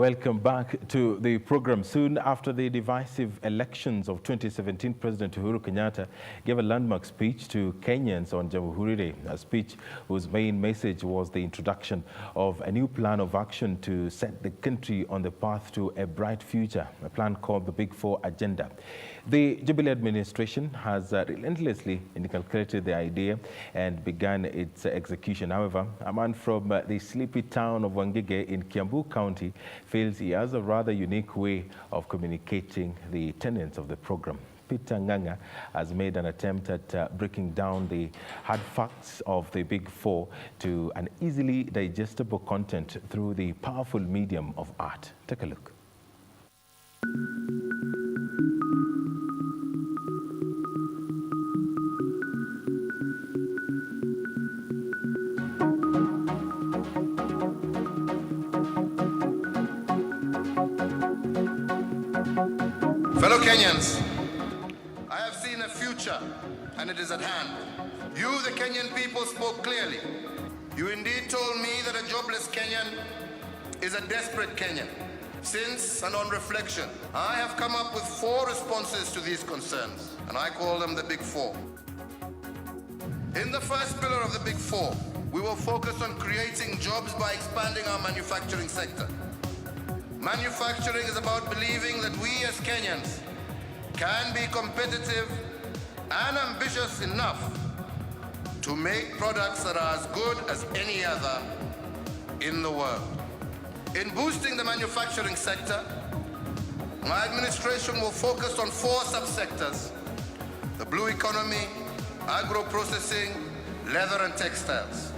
Welcome back to the program. Soon after the divisive elections of 2017, President Uhuru Kenyatta gave a landmark speech to Kenyans on Jamhuri Day, a speech whose main message was the introduction of a new plan of action to set the country on the path to a bright future, a plan called the Big Four Agenda. The Jubilee administration has relentlessly inculcated the idea and began its execution. However, a man from the sleepy town of Wangige in Kiambu County feels he has a rather unique way of communicating the tenets of the program. Peter Nganga has made an attempt at breaking down the hard facts of the Big Four to an easily digestible content through the powerful medium of art. Take a look. Fellow Kenyans, I have seen a future and it is at hand. You, the Kenyan people, spoke clearly. You indeed told me that a jobless Kenyan is a desperate Kenyan. Since and on reflection, I have come up with 4 responses to these concerns, and I call them the Big Four. In the first pillar of the Big Four, we will focus on creating jobs by expanding our manufacturing sector. Manufacturing is about believing that we as Kenyans can be competitive and ambitious enough to make products that are as good as any other in the world. In boosting the manufacturing sector, my administration will focus on 4 subsectors: the blue economy, agro-processing, leather and textiles.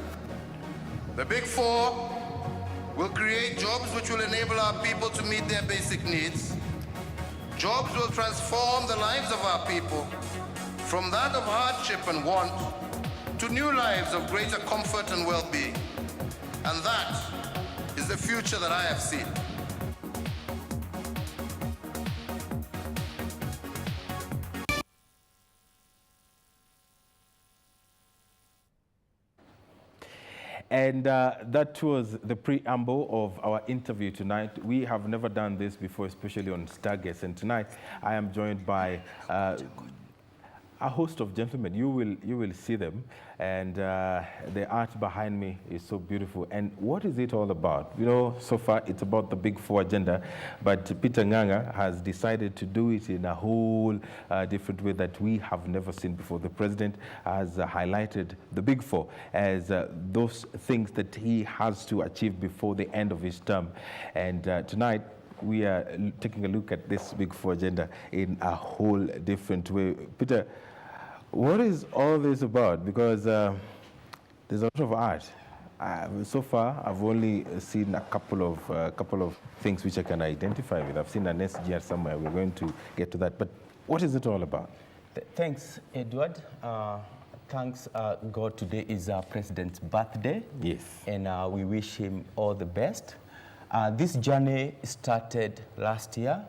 The Big Four will create jobs which will enable our people to meet their basic needs. Jobs will transform the lives of our people from that of hardship and want to new lives of greater comfort and well-being. And that is the future that I have seen. And that was the preamble of our interview tonight. We have never done this before, especially on Stargates. And tonight, I am joined by a host of gentlemen. You will see them, and the art behind me is so beautiful. And what is it all about? You know, so far it's about the Big Four agenda, but Peter Nganga has decided to do it in a whole different way that we have never seen before. The president has highlighted the Big Four as those things that he has to achieve before the end of his term. And tonight, we are taking a look at this Big Four agenda in a whole different way. Peter, what is all this about? Because there's a lot of art. So far, I've only seen a couple of things which I can identify with. I've seen an SGR somewhere. We're going to get to that. But what is it all about? Thanks, Edward. Thanks, God. Today is our president's birthday. Yes. And we wish him all the best. This journey started last year.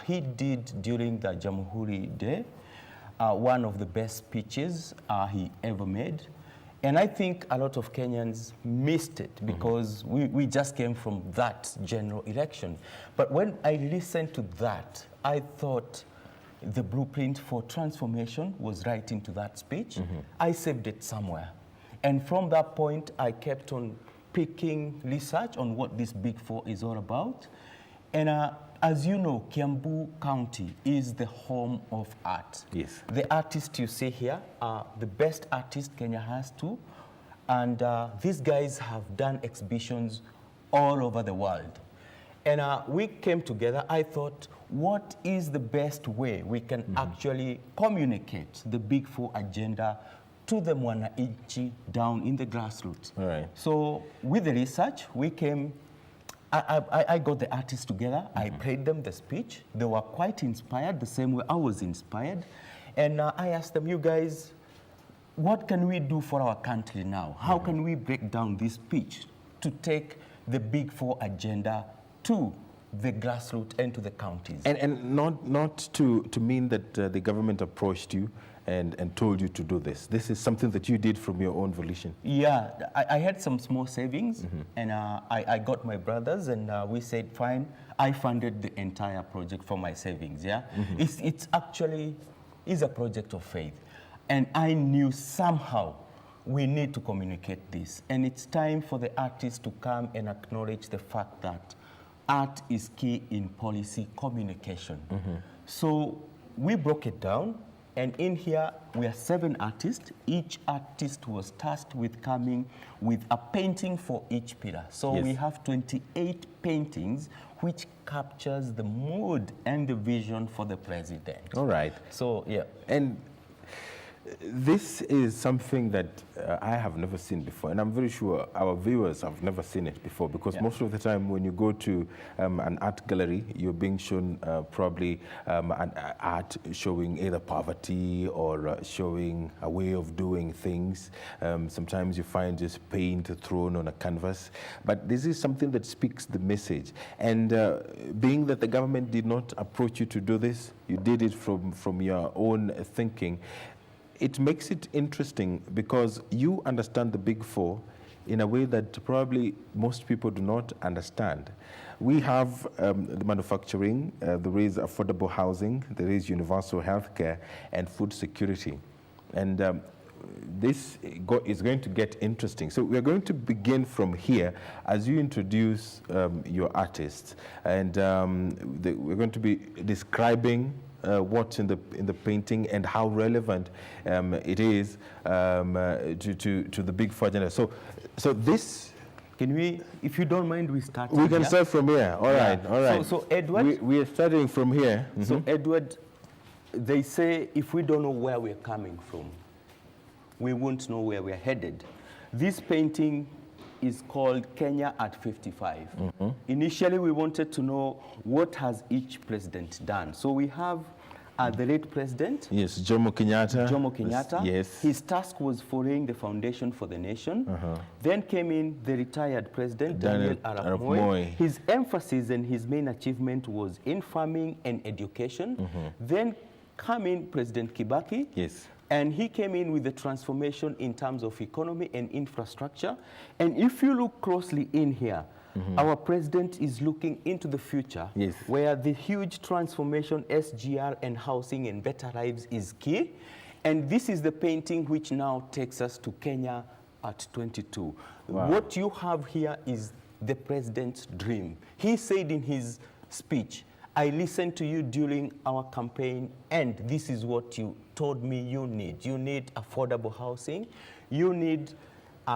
He did during the Jamhuri Day one of the best speeches he ever made. And I think a lot of Kenyans missed it because we just came from that general election. But when I listened to that, I thought the blueprint for transformation was right into that speech. I saved it somewhere. And from that point, I kept on picking research on what this Big Four is all about. And as you know, Kiambu County is the home of art. Yes. The artists you see here are the best artists Kenya has too. And these guys have done exhibitions all over the world. And we came together. I thought, what is the best way we can actually communicate the Big Four agenda to the mwananchi down in the grassroots? All right. So with the research, we came. I got the artists together. I played them the speech. They were quite inspired, the same way I was inspired. And I asked them, you guys, what can we do for our country now? How can we break down this speech to take the Big Four agenda to the grassroots and to the counties. And not to mean that the government approached you and told you to do this. This is something that you did from your own volition. Yeah, I had some small savings, and I got my brothers, and we said, fine. I funded the entire project from my savings, yeah? It's actually a project of faith. And I knew somehow we need to communicate this. And it's time for the artists to come and acknowledge the fact that art is key in policy communication. So we broke it down. And in here, we are 7 artists. Each artist was tasked with coming with a painting for each pillar. So we have 28 paintings, which captures the mood and the vision for the president. All right. So, yeah. And this is something that I have never seen before, and I'm very sure our viewers have never seen it before, because most of the time when you go to an art gallery, you're being shown probably an art showing either poverty or showing a way of doing things. Sometimes you find just paint thrown on a canvas, but this is something that speaks the message. And being that the government did not approach you to do this, you did it from your own thinking. It makes it interesting because you understand the Big Four in a way that probably most people do not understand. We have the manufacturing, there is affordable housing, there is universal healthcare, and food security. And this is going to get interesting. So we're going to begin from here as you introduce your artists. And we're going to be describing what's in the painting and how relevant it is to the Big Four agenda. So this. Can we, if you don't mind, we start? We can start from here. All right, all right. So Edward, we are starting from here. So Edward, they say if we don't know where we're coming from, we won't know where we're headed. This painting is called Kenya at 55. Initially, we wanted to know what has each president done. So we have the late president. Yes, Jomo Kenyatta. Jomo Kenyatta. Yes. His task was for laying the foundation for the nation. Then came in the retired president, Daniel Arap Moi. His emphasis and his main achievement was in farming and education. Then came in President Kibaki. Yes. And he came in with the transformation in terms of economy and infrastructure. And if you look closely in here, our president is looking into the future, where the huge transformation, SGR and housing and better lives is key. And this is the painting which now takes us to Kenya at 22. Wow. What you have here is the president's dream. He said in his speech, I listened to you during our campaign, and this is what you told me you need. You need affordable housing, you need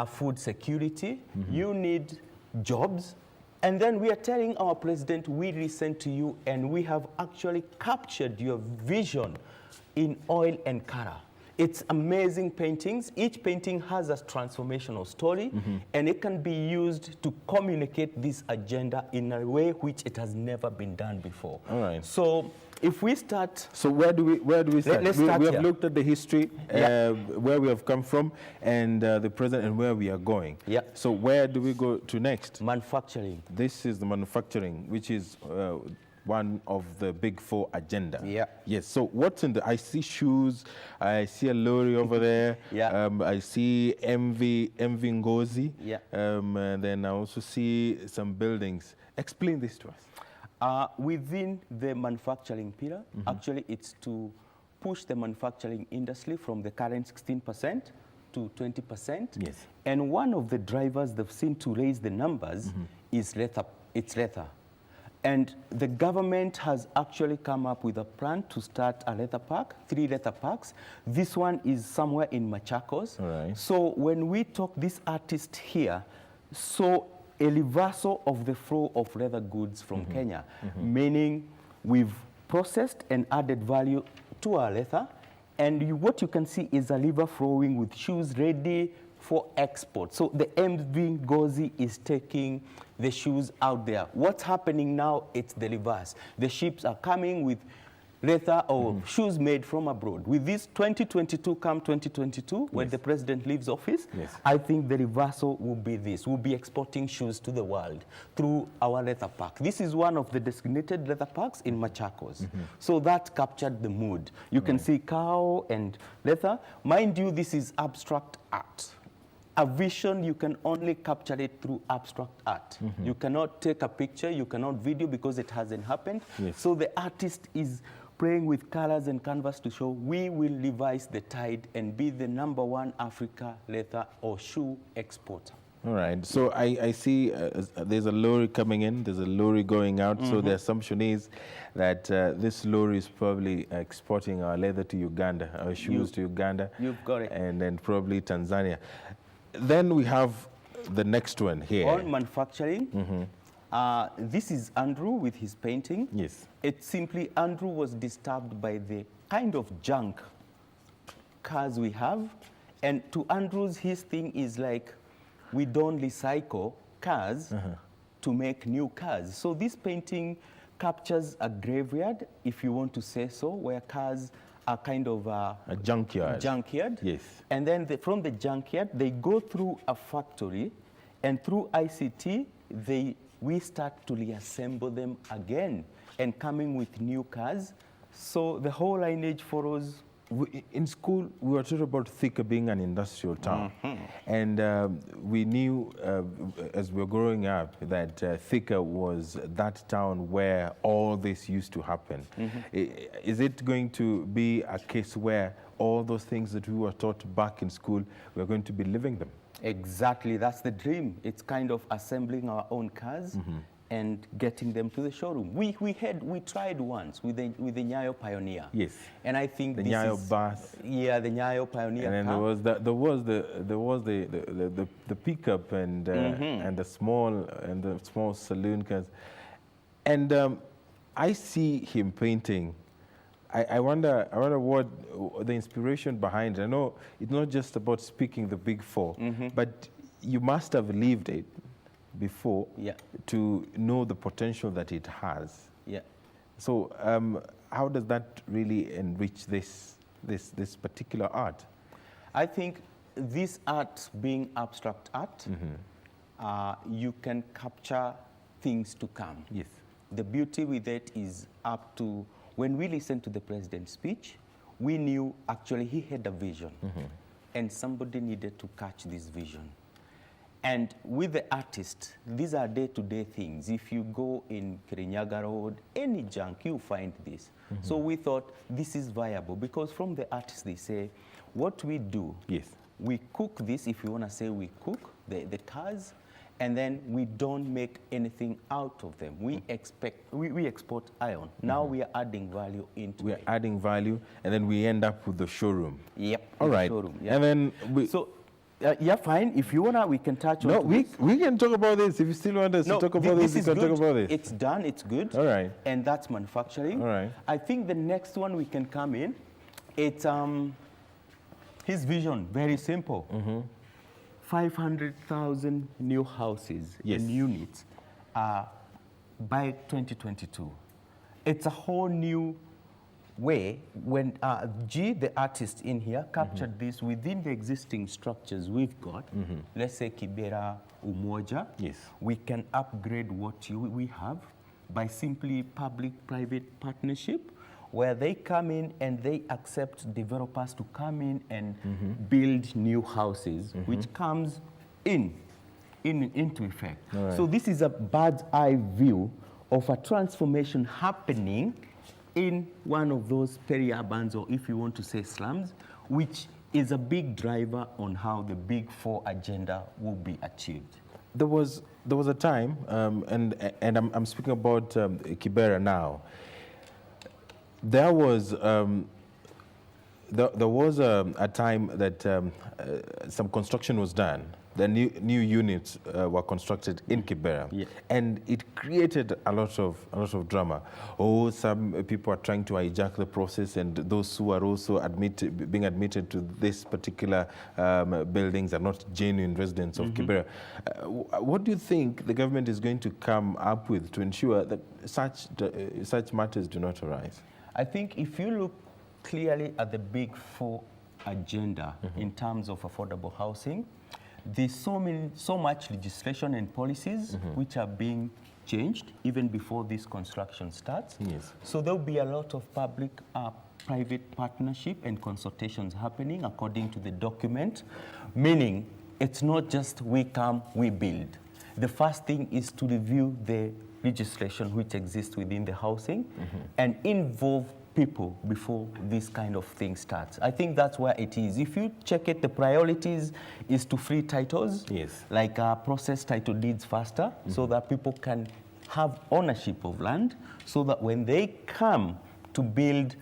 food security, you need jobs. And then we are telling our president, we listen to you, and we have actually captured your vision in oil and color. It's amazing paintings. Each painting has a transformational story, and it can be used to communicate this agenda in a way which it has never been done before. All right. So if we start... So where do we start? Let's start we here. have looked at the history, where we have come from, and the present, and where we are going. Yeah. So where do we go to next? Manufacturing. This is the manufacturing, which is one of the Big Four agenda. Yeah. Yes. So what's in the? I see shoes. I see a lorry over there. I see MV Ngozi. Yeah. And then I also see some buildings. Explain this to us. Within the manufacturing pillar, actually it's to push the manufacturing industry from the current 16% to 20%. Yes. And one of the drivers they've seen to raise the numbers is leather. It's leather. And the government has actually come up with a plan to start a leather park, 3 leather parks. This one is somewhere in Machakos. All right. So when we talk, this artist here saw a reversal of the flow of leather goods from Kenya, meaning we've processed and added value to our leather. And what you can see is a river flowing with shoes ready for export. So the MV Ngozi is taking the shoes out there. What's happening now, it's the reverse. The ships are coming with leather or shoes made from abroad. With this 2022, come 2022, when the president leaves office, I think the reversal will be this. We'll be exporting shoes to the world through our leather park. This is one of the designated leather parks in Machakos. So that captured the mood. You can see cow and leather. Mind you, this is abstract art. A vision, you can only capture it through abstract art. You cannot take a picture, you cannot video because it hasn't happened. So the artist is playing with colors and canvas to show we will revise the tide and be the #1 Africa leather or shoe exporter. All right. So I see there's a lorry coming in, there's a lorry going out. So the assumption is that this lorry is probably exporting our leather to Uganda, our shoes to Uganda. You've got it. And then probably Tanzania. Then we have the next one here. On manufacturing, this is Andrew with his painting. Yes. It's simply Andrew was disturbed by the kind of junk cars we have. And to Andrew's, his thing is like, we don't recycle cars to make new cars. So this painting captures a graveyard, if you want to say so, where cars are kind of a junkyard. Junkyard. Yes. And then from the junkyard, they go through a factory, and through ICT, we start to reassemble them again and coming with new cars. So the whole lineage follows. In school, we were taught about Thika being an industrial town. And we knew as we were growing up that Thika was that town where all this used to happen. Is it going to be a case where all those things that we were taught back in school, we're going to be living them? Exactly, that's the dream. It's kind of assembling our own cars and getting them to the showroom. We tried once with the Nyayo Pioneer. Yes. And I think the this Nyayo is, bus. Yeah, the Nyayo Pioneer. And then there was the pickup and the small saloon cars. And I see him painting. I wonder what the inspiration behind it. I know it's not just about speaking the big four, but you must have lived it before to know the potential that it has. Yeah. So how does that really enrich this particular art? I think this art being abstract art, you can capture things to come. Yes. The beauty with it is up to, when we listened to the president's speech, we knew actually he had a vision and somebody needed to catch this vision. And with the artist, these are day-to-day things. If you go in Kirinyaga Road, any junk, you find this. So we thought this is viable because from the artist they say, what we do, we cook this, if you want to say we cook the cars, and then we don't make anything out of them. We export iron. Now we are adding value into it. We are adding value, and then we end up with the showroom. Yep. All right. Showroom, And then yeah, fine. If you wanna, we can touch on. No, we can talk about this. If you still want us to talk about this, we can talk about this. It's done. It's good. All right. And that's manufacturing. All right. I think the next one we can come in. It's his vision. Very simple. 500,000 new houses and units by 2022. It's a whole new way when the artist in here captured this within the existing structures we've got. Let's say Kibera, Umoja. Yes. We can upgrade what we have by simply public-private partnership, where they come in and they accept developers to come in and build new houses, which comes into effect. Right. So this is a bird's eye view of a transformation happening in one of those peri-urbans, or if you want to say slums, which is a big driver on how the Big Four agenda will be achieved. There was a time, and I'm speaking about Kibera now. There was a time that some construction was done. The new units were constructed in Kibera, and it created a lot of drama. Oh, some people are trying to hijack the process, and those who are also being admitted to this particular buildings are not genuine residents of Kibera. What do you think the government is going to come up with to ensure that such matters do not arise? I think if you look clearly at the Big Four agenda in terms of affordable housing, there's so much legislation and policies which are being changed even before this construction starts. Yes. So there'll be a lot of public-private partnership and consultations happening according to the document, meaning it's not just we come, we build. The first thing is to review the legislation which exists within the housing and involve people before this kind of thing starts. I think that's where it is. If you check it, the priorities is to free titles, yes, like process title deeds faster, so that people can have ownership of land, so that when they come to build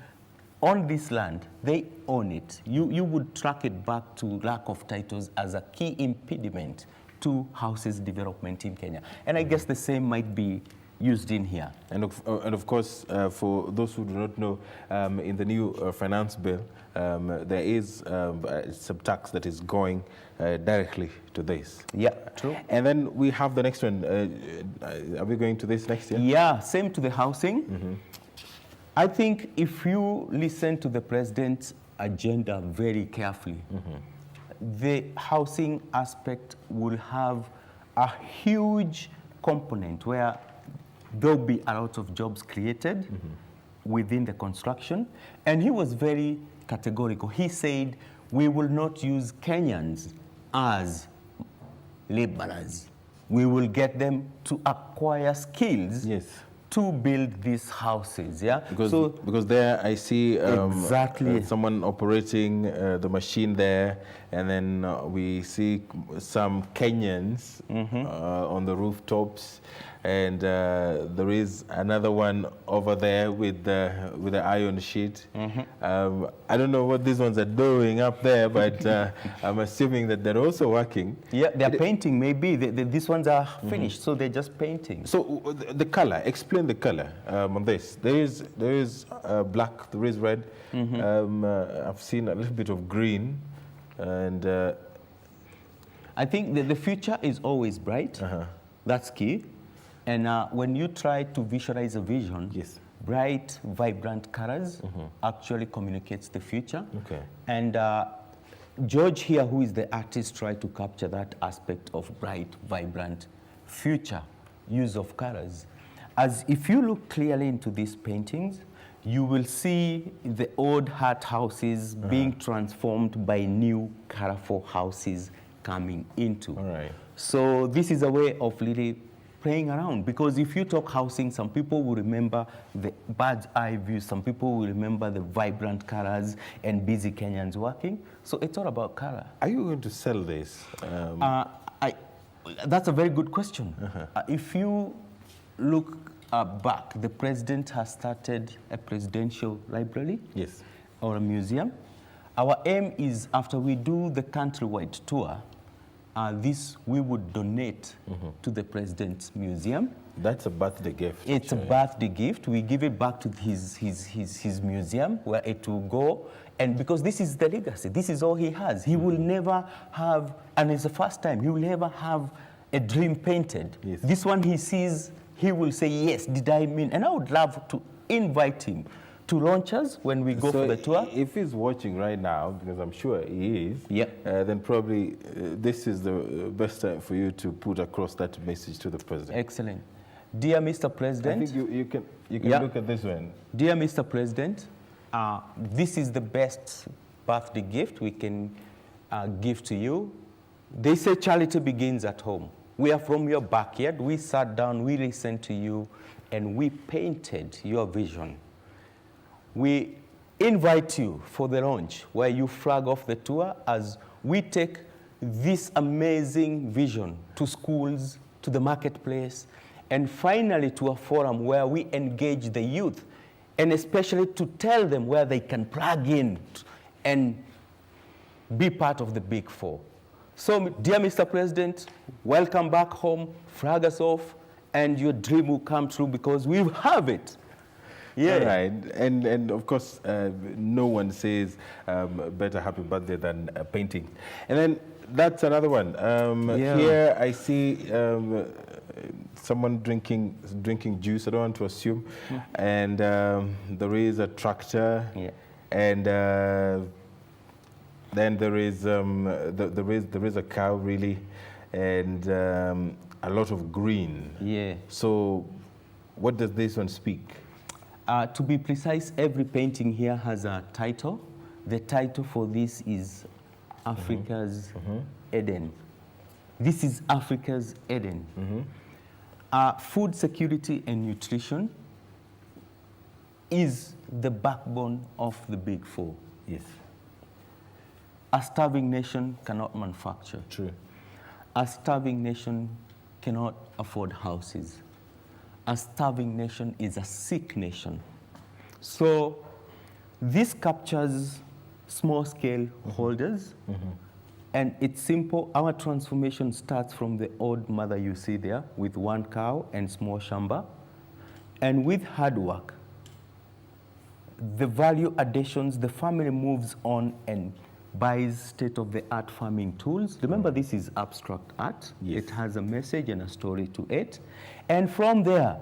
on this land, they own it. You would track it back to lack of titles as a key impediment to houses development in Kenya. And I guess the same might be used in here. And of course, for those who do not know, in the new finance bill, there is some tax that is going directly to this. Yeah, true. And then we have the next one. Are we going to this next year? Yeah, same to the housing. I think if you listen to the president's agenda very carefully, the housing aspect will have a huge component where there'll be a lot of jobs created within the construction. And he was very categorical. He said, we will not use Kenyans as laborers. We will get them to acquire skills, yes, to build these houses, yeah? Because there I see exactly someone operating the machine there, and then we see some Kenyans on the rooftops, and there is another one over there with the iron sheet. I don't know what these ones are doing up there, but I'm assuming that they're also working. Yeah, they're painting maybe. These ones are finished, so they're just painting. So the color, explain the color on this. There is black, there is red. I've seen a little bit of green, and I think that the future is always bright. That's key. And when you try to visualize a vision, yes, bright, vibrant colors actually communicates the future. Okay. And George here, who is the artist, tried to capture that aspect of bright, vibrant future use of colors. As if you look clearly into these paintings, you will see the old hut houses being transformed by new colorful houses coming into. All right. So this is a way of really playing around, because if you talk housing, some people will remember the bird's eye view, some people will remember the vibrant colors and busy Kenyans working. So it's all about color. Are you going to sell this? That's a very good question. If you look back, the president has started a presidential library, yes, or a museum. Our aim is, after we do the countrywide tour, this we would donate to the president's museum. That's a birthday gift. It's actually a birthday gift. We give it back to his museum, where it will go. And because this is the legacy, this is all he has. He will never have, and it's the first time, he will never have a dream painted. Yes. This one he sees, he will say, yes, did I mean? And I would love to invite him to launch us when we go for the tour. If he's watching right now, because I'm sure he is, yeah, then probably this is the best time for you to put across that message to the president. Excellent. Dear Mr. President, I think you can look at this one. Dear Mr. President, this is the best birthday gift we can give to you. They say charity begins at home. We are from your backyard. We sat down, we listened to you, and we painted your vision. We invite you for the launch, where you flag off the tour as we take this amazing vision to schools, to the marketplace, and finally to a forum where we engage the youth, and especially to tell them where they can plug in and be part of the Big Four. So, dear Mr. President, welcome back home, flag us off, and your dream will come true, because we have it. Yeah. All right. And of course, no one says better happy birthday than a painting. And then that's another one. Yeah. Here I see someone drinking juice. I don't want to assume. And there is a tractor. Yeah. And then there is a cow really, and a lot of green. Yeah. So, what does this one speak? To be precise, every painting here has a title. The title for this is Africa's Eden. This is Africa's Eden. Food security and nutrition is the backbone of the Big Four. Yes. A starving nation cannot manufacture. True. A starving nation cannot afford houses. A starving nation is a sick nation. So this captures small-scale holders, and it's simple. Our transformation starts from the old mother you see there with one cow and small shamba, and with hard work, the value additions, the family moves on and buys state-of-the-art farming tools. Remember, this is abstract art. Yes. It has a message and a story to it. And from there,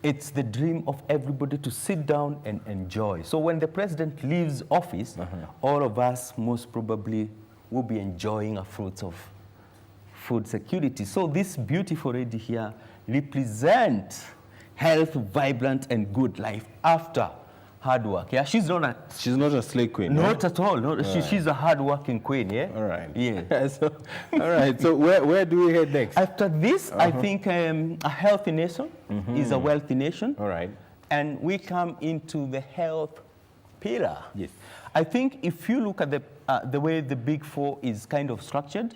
it's the dream of everybody to sit down and enjoy. So when the president leaves office, all of us most probably will be enjoying the fruits of food security. So this beautiful lady here represents health, vibrant, and good life after hard work. Yeah, she's not a slave queen. Not at all. No, she's a hard-working queen. Yeah. All right. Yeah. So, all right. So where do we head next? After this, I think a healthy nation is a wealthy nation. All right. And we come into the health pillar. Yes. I think if you look at the way the Big Four is kind of structured,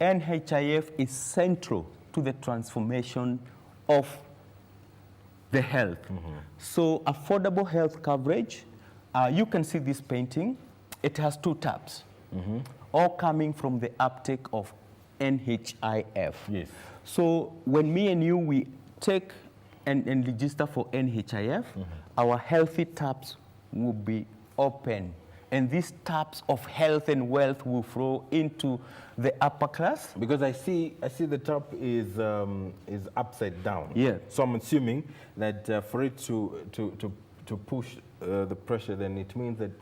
NHIF is central to the transformation of the health. So affordable health coverage, you can see this painting. It has two tabs, all coming from the uptake of NHIF. Yes. So when me and you, we take and register for NHIF, our healthy tabs will be open. And these taps of health and wealth will flow into the upper class. Because I see the top is upside down. Yeah. So I'm assuming that for it to push the pressure, then it means that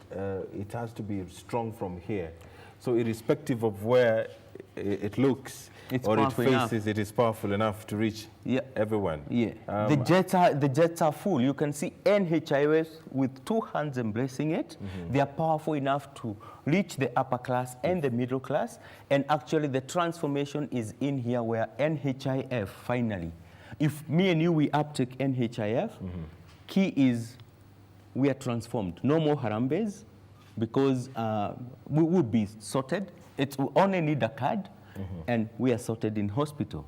it has to be strong from here. So irrespective of where it looks or it faces, it is powerful enough to reach everyone. Yeah. The jets are full. You can see NHIS with two hands embracing it. They are powerful enough to reach the upper class and the middle class. And actually the transformation is in here where NHIF finally, if me and you, we uptake NHIF, key is we are transformed. No more Harambes, because we will be sorted. We only need a card, and we are sorted in hospital.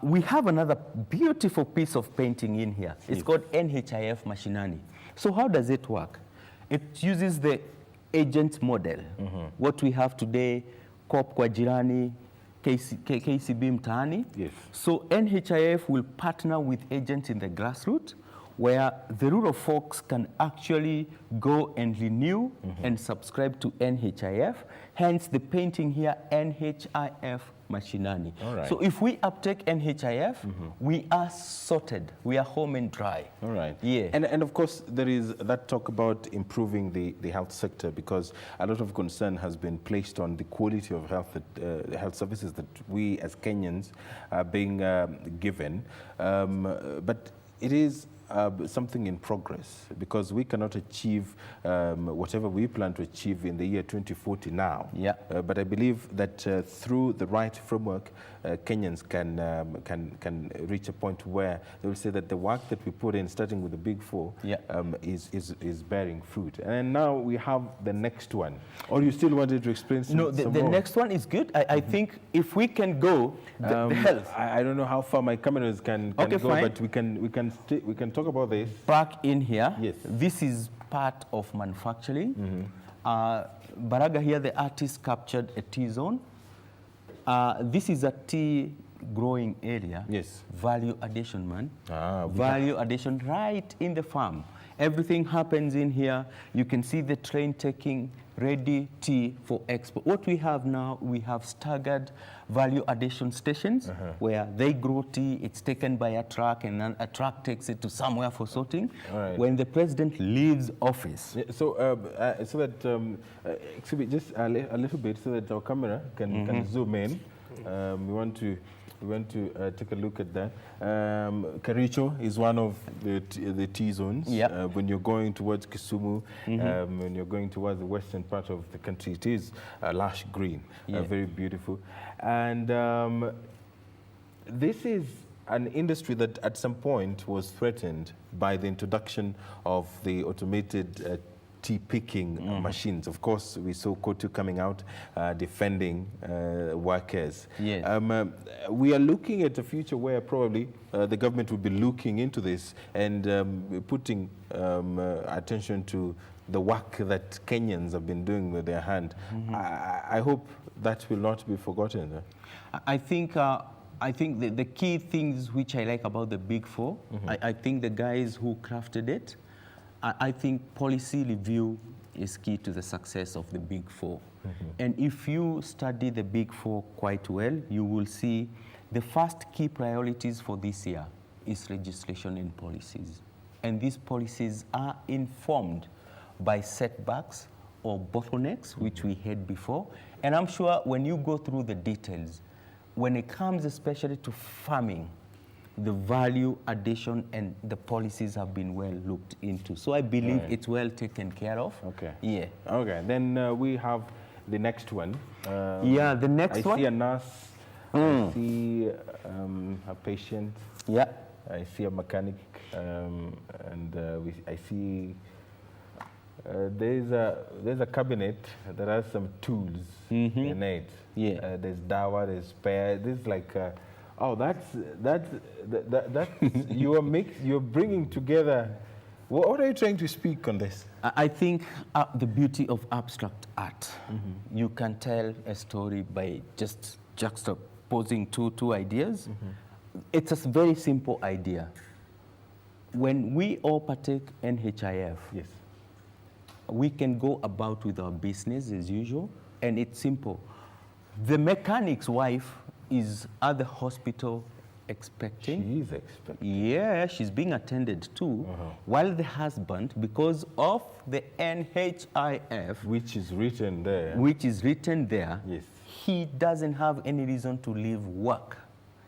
We have another beautiful piece of painting in here. It's called NHIF Mashinani. So how does it work? It uses the agent model. What we have today, COP kwa jirani, KCB mtaani. Yes. So NHIF will partner with agents in the grassroots, where the rural folks can actually go and renew and subscribe to NHIF. Hence the painting here, NHIF Mashinani. All right. So if we uptake NHIF, we are sorted. We are home and dry. All right. Yeah. And of course, there is that talk about improving the health sector, because a lot of concern has been placed on the quality of health, health services that we as Kenyans are being given. But it is something in progress, because we cannot achieve whatever we plan to achieve in the year 2040 now. Yeah. But I believe that through the right framework, Kenyans can reach a point where they will say that the work that we put in, starting with the Big Four, is bearing fruit. And now we have the next one. Or you still wanted to explain some? No, the more? next one is good. I think if we can go, the health. I don't know how far my cameras can Okay, go, fine. but we can talk about this. Back in here, Yes. this is part of manufacturing. Baraga here, the artist captured a tea zone. This is a tea growing area. Yes. Value addition, man. Ah, Value addition right in the farm. Everything happens in here. You can see the train taking ready tea for export. What we have now, we have staggered value addition stations where they grow tea, it's taken by a truck, and then a truck takes it to somewhere for sorting. Right. When the president leaves office. Yeah, so excuse me, just a little bit so that our camera can zoom in. We want to take a look at that. Kericho is one of the T zones. Yep. When you're going towards Kisumu, when you're going towards the western part of the country, it is lush green, very beautiful. And this is an industry that at some point was threatened by the introduction of the automated tea picking machines. Of course, we saw Kotu coming out defending workers. Yes. We are looking at a future where probably the government will be looking into this and putting attention to the work that Kenyans have been doing with their hand. I hope that will not be forgotten. I think the key things which I like about the Big Four, I think the guys who crafted it, I think policy review is key to the success of the Big Four. And if you study the Big Four quite well, you will see the first key priorities for this year is legislation and policies. And these policies are informed by setbacks or bottlenecks, which we had before. And I'm sure when you go through the details, when it comes especially to farming, the value addition and the policies have been well looked into. So I believe it's well taken care of. Okay. Yeah. Okay, then we have the next one. Yeah, the next one. I see a nurse, I see a patient. Yeah. I see a mechanic, and I see there's a cabinet that has some tools in it. Yeah. There's dawa, there's spare. This is like, that's you're bringing together. What are you trying to speak on this? I think the beauty of abstract art. You can tell a story by just juxtaposing two ideas. It's a very simple idea. When we all partake NHIF, Yes. we can go about with our business as usual, and it's simple. The mechanic's wife is at the hospital expecting. She is expecting. Yeah, she's being attended to, while the husband, because of the NHIF, Which is written there. Yes. He doesn't have any reason to leave work.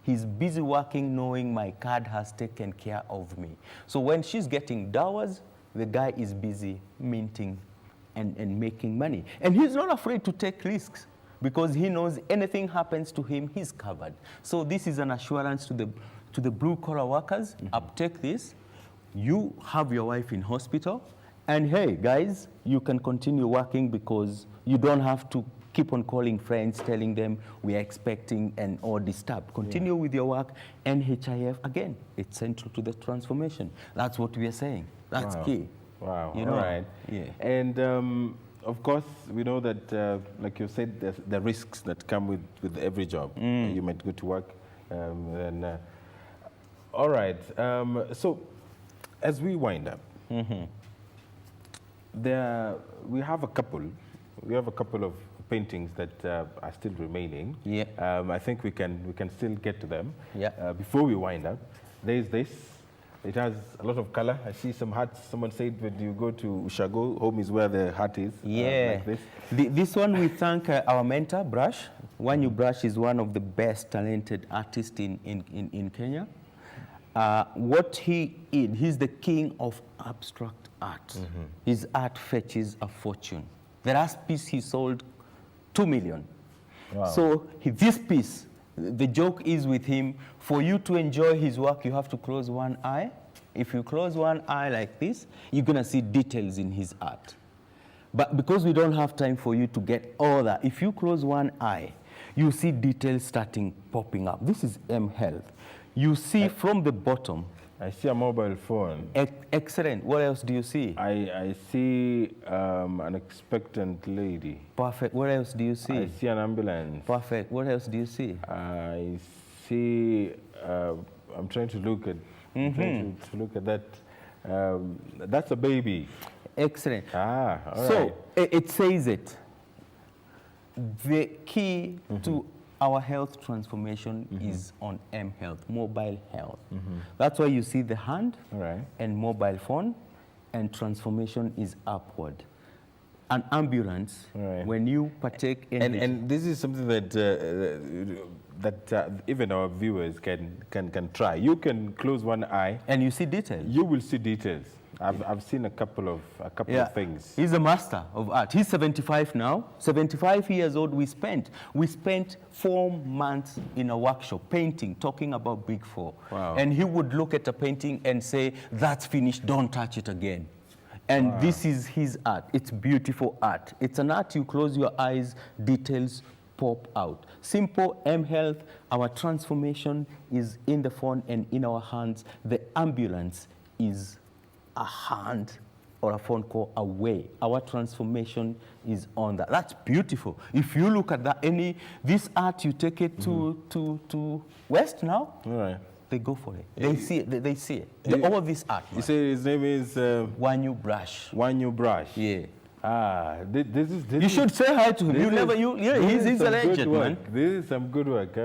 He's busy working knowing my card has taken care of me. So when she's getting dowers, the guy is busy minting and making money. And he's not afraid to take risks because he knows anything happens to him, he's covered. So this is an assurance to the blue-collar workers. Uptake this. You have your wife in hospital. And hey, guys, you can continue working because you don't have to keep on calling friends, telling them we are expecting and or disturbed. Continue with your work. NHIF, again, it's central to the transformation. That's what we are saying. That's key. Wow, You all know? right. Yeah. And of course, we know that, like you said, there's the risks that come with every job. You might go to work, all right. So, as we wind up, we have a couple of paintings that are still remaining. Yeah. I think we can still get to them. Yeah. Before we wind up, there's this. It has a lot of color. I see some hats. Someone said when you go to Ushago, home is where the hat is. Yeah. Like this. This one we thank our mentor, Brush. Wanyu Brush is one of the best talented artists in Kenya. What he is, he's the king of abstract art. His art fetches a fortune. The last piece he sold 2 million. Wow. So this piece, the joke is with him, for you to enjoy his work, you have to close one eye. If you close one eye like this, you're going to see details in his art. But because we don't have time for you to get all that, if you close one eye, you see details starting popping up. This is M-Health. You see from the bottom. I see a mobile phone. Excellent. What else do you see? I see an expectant lady. Perfect. What else do you see? I see an ambulance. Perfect. What else do you see? I see. I'm trying to look at. I'm trying to look at that That's a baby. Excellent. Ah, all right. So it says it. The key to our health transformation is on M-Health, mobile health. That's why you see the hand and mobile phone, and transformation is upward. An ambulance, when you partake in and this is something that even our viewers can try. You can close one eye and you see details. You will see details. I've seen a couple of things. He's a master of art. He's 75 now. 75 years old. We spent 4 months in a workshop painting, talking about Big Four. Wow. And he would look at a painting and say, "That's finished. Don't touch it again." And this is his art. It's beautiful art. It's an art you close your eyes, details pop out. Simple M-Health, our transformation is in the phone and in our hands. The ambulance is a hand or a phone call away. Our transformation is on that. That's beautiful. If you look at that, this art, you take it to West now, they go for it. They see it. They see it. All of this art. You say his name is Wanyu Brush. Wanyu Brush. Yeah. This you should say hi to him. He's a legend, man. This is some good work.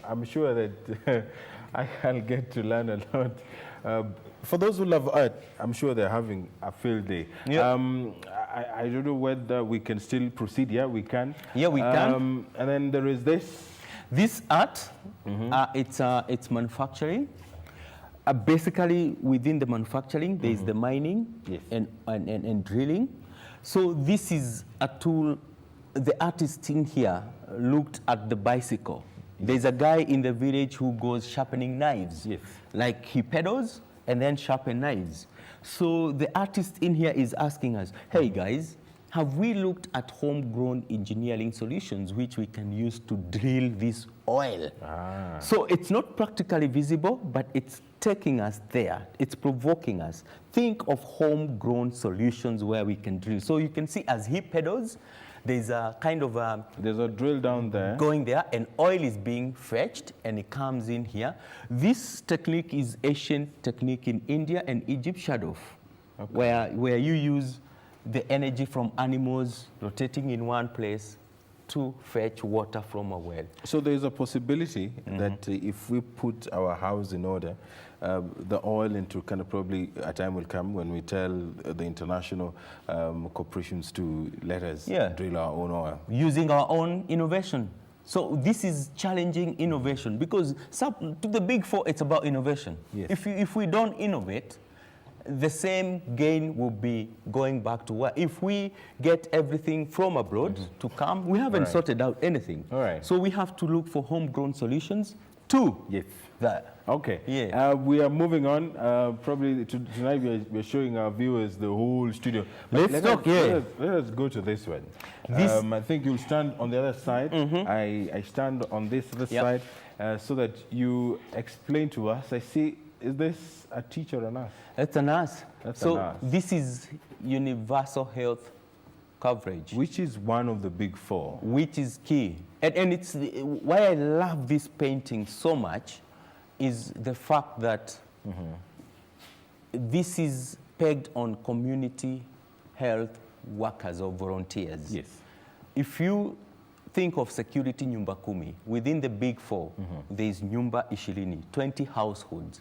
I'm sure that I'll get to learn a lot. For those who love art, I'm sure they're having a field day. Yeah. I don't know whether we can still proceed. Yeah, we can. Yeah, we can. And then there is this. This art, it's manufacturing. Basically, within the manufacturing, there is the mining and drilling. So this is a tool. The artist in here looked at the bicycle. There's a guy in the village who goes sharpening knives. Yes. Like he pedals and then sharpen knives. So the artist in here is asking us, hey guys, have we looked at homegrown engineering solutions which we can use to drill this oil? So it's not practically visible, but it's taking us there. It's provoking us. Think of homegrown solutions where we can drill. So you can see as he pedals, there's a kind of there's a drill down there. Going there, and oil is being fetched, and it comes in here. This technique is ancient technique in India and Egypt, Shadov, where you use the energy from animals rotating in one place to fetch water from a well. So there is a possibility that if we put our house in order, the oil into kind of probably a time will come when we tell the international corporations to let us drill our own oil. Using our own innovation. So this is challenging innovation because to the Big Four, it's about innovation. Yes. If we don't innovate, the same gain will be going back to work. If we get everything from abroad to come, we haven't sorted out anything. So we have to look for homegrown solutions to that. Okay. Yeah. We are moving on. Probably tonight we're showing our viewers the whole studio. Let us go to this one. I think you'll stand on the other side. I stand on this other side so that you explain to us. I see. Is this a teacher or a nurse? It's a nurse. So a nurse. This is universal health coverage. Which is one of the Big Four. Which is key. And it's why I love this painting so much is the fact that this is pegged on community health workers or volunteers. Yes. If you think of security Nyumba Kumi, within the Big Four, there is Nyumba Ishirini, 20 households.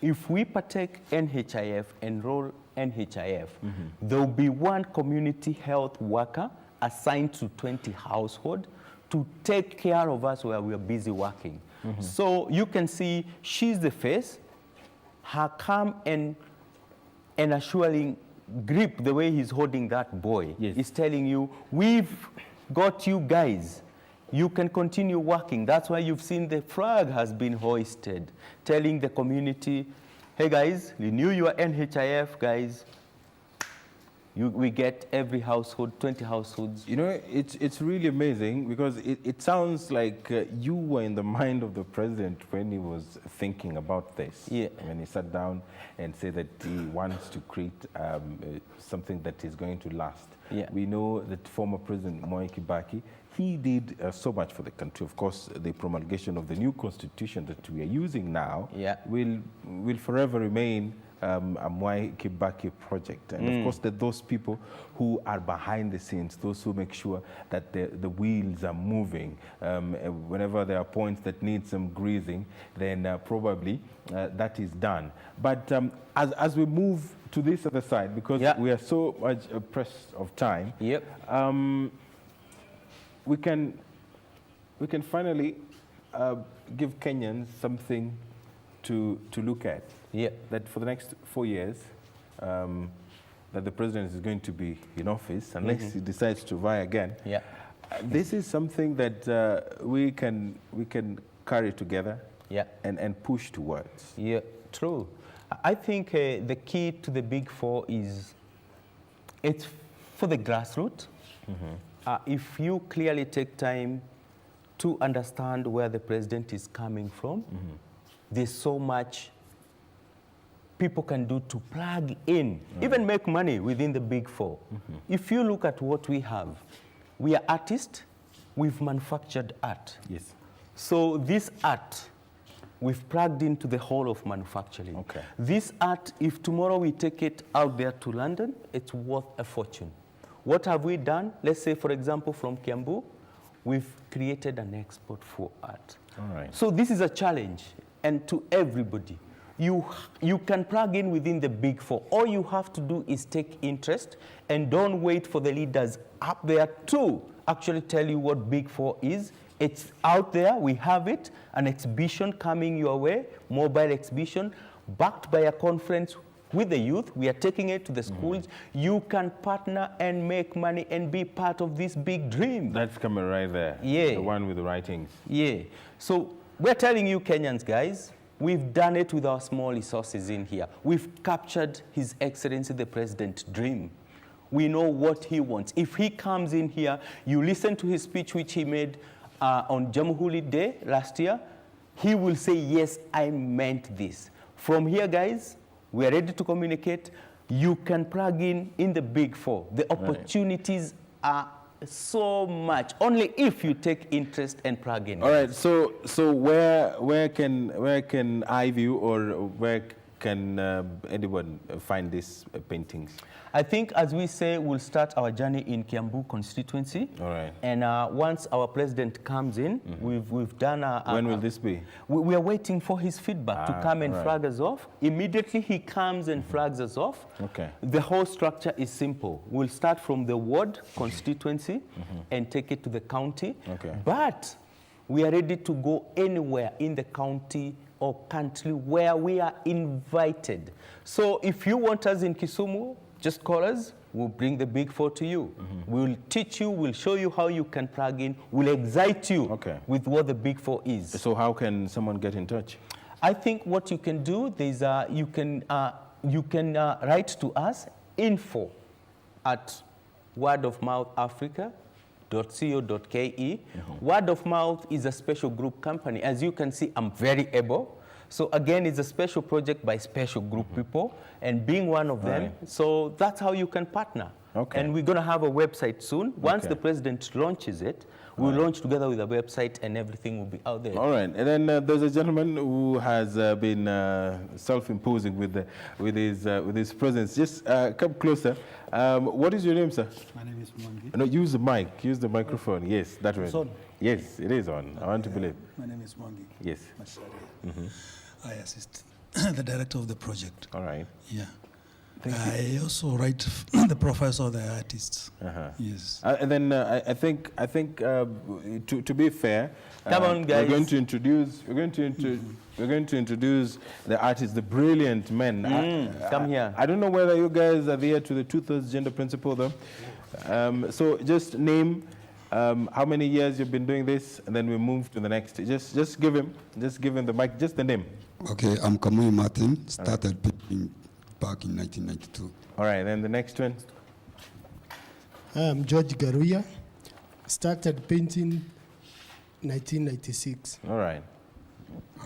If we partake NHIF, enroll NHIF, there will be one community health worker assigned to 20 households to take care of us while we are busy working. So you can see she's the face, her calm and assuring grip, the way he's holding that boy, is telling you, we've got you guys. You can continue working. That's why you've seen the flag has been hoisted, telling the community, hey guys, renew your NHIF, guys. We get every household, 20 households. You know, it's really amazing because it sounds like you were in the mind of the president when he was thinking about this. Yeah. When he sat down and said that he wants to create something that is going to last. Yeah. We know that former President Mwai Kibaki, he did so much for the country. Of course, the promulgation of the new constitution that we are using now will forever remain Mwai Kibaki project. And of course, there are those people who are behind the scenes, those who make sure that the wheels are moving. Whenever there are points that need some greasing, then probably that is done. But as we move to this other side, because we are so much pressed of time, we can finally give Kenyans something to look at. That for the next 4 years, that the president is going to be in office, unless he decides to vie again. This is something that we can carry together and push towards. True. I think the key to the Big Four is it's for the grassroots. If you clearly take time to understand where the president is coming from, there's so much people can do to plug in, even make money within the Big Four. If you look at what we have, we are artists, we've manufactured art. So this art, we've plugged into the whole of manufacturing. This art, if tomorrow we take it out there to London, it's worth a fortune. What have we done? Let's say, for example, from Kiambu, we've created an export for art. So this is a challenge, and to everybody. You can plug in within the Big Four. All you have to do is take interest and don't wait for the leaders up there to actually tell you what Big Four is. It's out there, we have it, an exhibition coming your way, mobile exhibition, backed by a conference with the youth. We are taking it to the schools. You can partner and make money and be part of this big dream. That's coming right there. The one with the writings. So we're telling you Kenyans, guys, we've done it with our small resources in here. We've captured His Excellency the President's dream. We know what he wants. If he comes in here, you listen to his speech which he made on Jamhuri Day last year, he will say, yes, I meant this. From here, guys, we are ready to communicate. You can plug in the Big Four. The opportunities are so much, only if you take interest and plug in. All right, so where can I view, or where can anyone find these paintings? I think, as we say, we'll start our journey in Kiambu constituency. And once our president comes in, we've done when will this be? We are waiting for his feedback to come and flag us off. Immediately he comes and flags us off. The whole structure is simple. We'll start from the ward constituency and take it to the county. But we are ready to go anywhere in the county or country where we are invited. So if you want us in Kisumu, just call us. We'll bring the Big Four to you. We'll teach you, we'll show you how you can plug in, we'll excite you with what the Big Four is. So how can someone get in touch? I think what you can do, there's you can write to us, info@wordofmouthafrica.co.ke. Word of Mouth is a special group company. As you can see, I'm very able. So again, it's a special project by special group people, and being one of them, so that's how you can partner. And we're going to have a website soon. Once the president launches it, we'll launch together with a website, and everything will be out there. All right. And then there's a gentleman who has been self-imposing with his presence. Just come closer. What is your name, sir? My name is Mwangi. No, use the mic. Use the microphone. Yes, that way. It's on? Yes, it is on. I want to believe. My name is Mwangi. Yes. I assist the director of the project. All right. I also write the profiles of the artists. Yes. And then I think to be fair, come on, guys. We're going to introduce the artists, the brilliant men. Come here. I don't know whether you guys are there to the 2/3 gender principle though. So just name how many years you've been doing this, and then we move to the next. Just give him the mic, just the name. Okay, I'm Kamui Martin. Started painting back in 1992. All right, then the next one. I'm George Garuya. Started painting 1996. All right.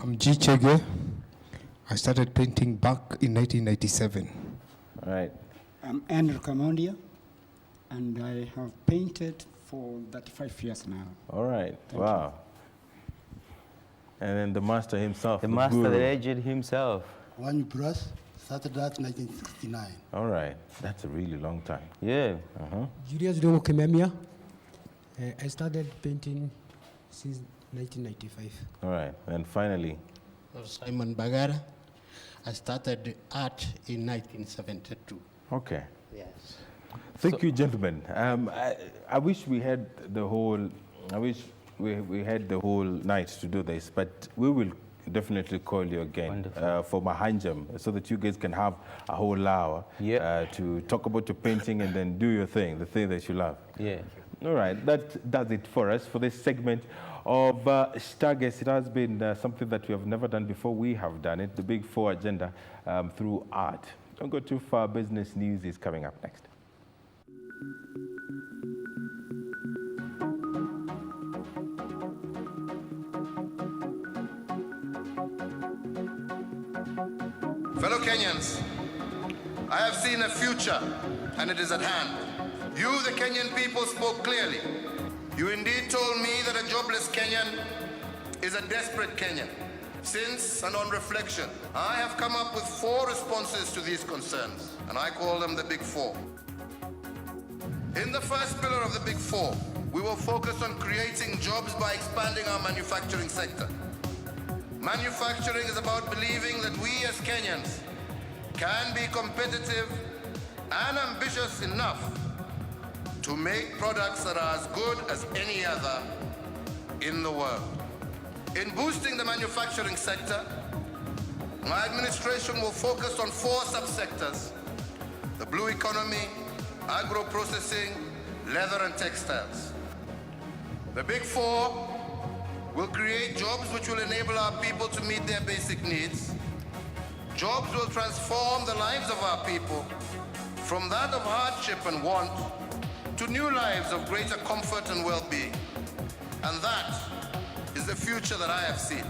I'm G. Chege. I started painting back in 1997. All right. I'm Andrew Kamondia, and I have painted for 35 years now. All right. Wow. And then the master himself. The master, the legend himself. One Bruce, Started that 1969. All right. That's a really long time. Yeah. Julius Dongo Kimemia. I started painting since 1995. All right. And finally, Simon Bagara. I started art in 1972. okay. Yes. Thank you, gentlemen. I wish we had the whole. I wish we had the whole night to do this, but we will definitely call you again for Mahanjam, so that you guys can have a whole hour to talk about your painting and then do your thing, the thing that you love. Yeah. All right, that does it for us for this segment of Stargaze. It has been something that we have never done before. We have done it, the Big Four agenda through art. Don't go too far. Business news is coming up next. Fellow Kenyans, I have seen a future, and it is at hand. You, the Kenyan people, spoke clearly. You indeed told me that a jobless Kenyan is a desperate Kenyan. Since, and on reflection, I have come up with 4 responses to these concerns, and I call them the Big Four. In the first pillar of the Big Four, we will focus on creating jobs by expanding our manufacturing sector. Manufacturing is about believing that we as Kenyans can be competitive and ambitious enough to make products that are as good as any other in the world. In boosting the manufacturing sector, my administration will focus on 4 subsectors: the blue economy, agro-processing, leather and textiles. The Big Four will create jobs which will enable our people to meet their basic needs. Jobs will transform the lives of our people from that of hardship and want to new lives of greater comfort and well-being. And that is the future that I have seen.